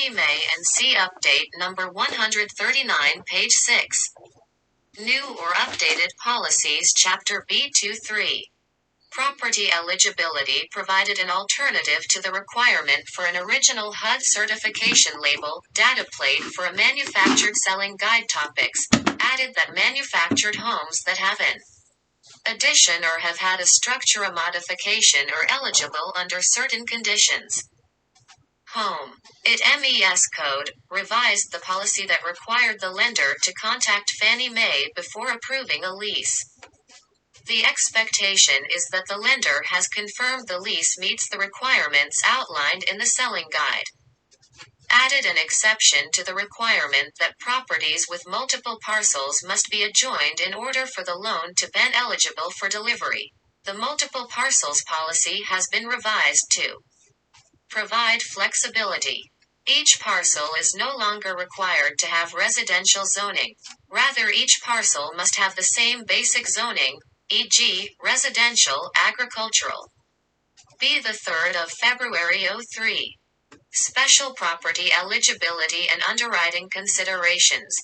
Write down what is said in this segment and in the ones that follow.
Fannie Mae ANSI Update Number 139, page 6. New or updated policies, Chapter B23. Property eligibility provided an alternative to the requirement for an original HUD certification label, data plate for a manufactured selling guide topics, added that manufactured homes that have an addition or have had a structure modification are eligible under certain conditions. Home. It MES code revised the policy that required the lender to contact Fannie Mae before approving a lease. The expectation is that the lender has confirmed the lease meets the requirements outlined in the selling guide. Added an exception to the requirement that properties with multiple parcels must be adjoined in order for the loan to be eligible for delivery. The multiple parcels policy has been revised to provide flexibility. Each parcel is no longer required to have residential zoning. Rather, each parcel must have the same basic zoning, e.g., residential, agricultural. B. The 3rd of February 03. Special property eligibility and underwriting considerations.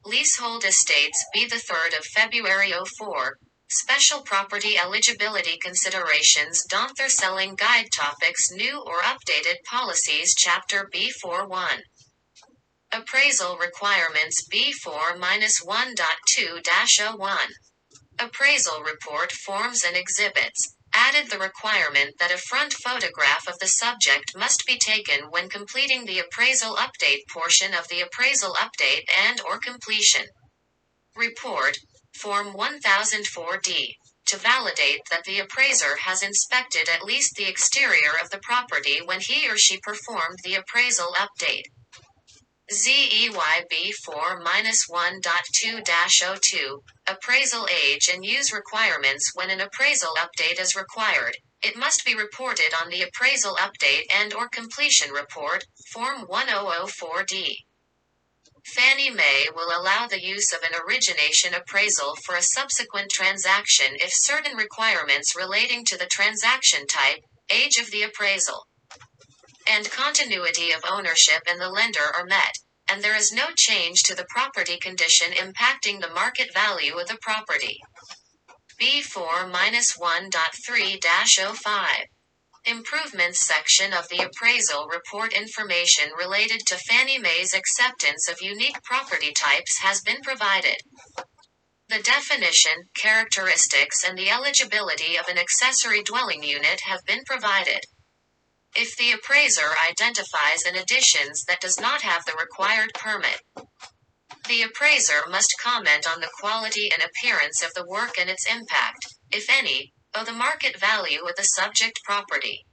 Leasehold estates. B. The 3rd of February 04. Special property eligibility considerations. Donther selling guide topics. New or updated policies. Chapter B41. Appraisal requirements. B4-1.2-01. Appraisal report forms and exhibits. Added the requirement that a front photograph of the subject must be taken when completing the appraisal update portion of the appraisal update and/or completion report, Form 1004D, to validate that the appraiser has inspected at least the exterior of the property when he or she performed the appraisal update. ZEYB 4-1.2-02, appraisal age and use requirements. When an appraisal update is required, it must be reported on the appraisal update and/or completion report, Form 1004D. Fannie Mae will allow the use of an origination appraisal for a subsequent transaction if certain requirements relating to the transaction type, age of the appraisal, and continuity of ownership and the lender are met, and there is no change to the property condition impacting the market value of the property. B4-1.3-05. Improvements section of the appraisal report. Information related to Fannie Mae's acceptance of unique property types has been provided. The definition, characteristics, and the eligibility of an accessory dwelling unit have been provided. If the appraiser identifies an addition that does not have the required permit, the appraiser must comment on the quality and appearance of the work and its impact, if any, on the market value of the subject property.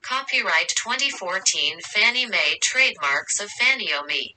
Copyright 2014 Fannie Mae Trademarks of Fannie Mae.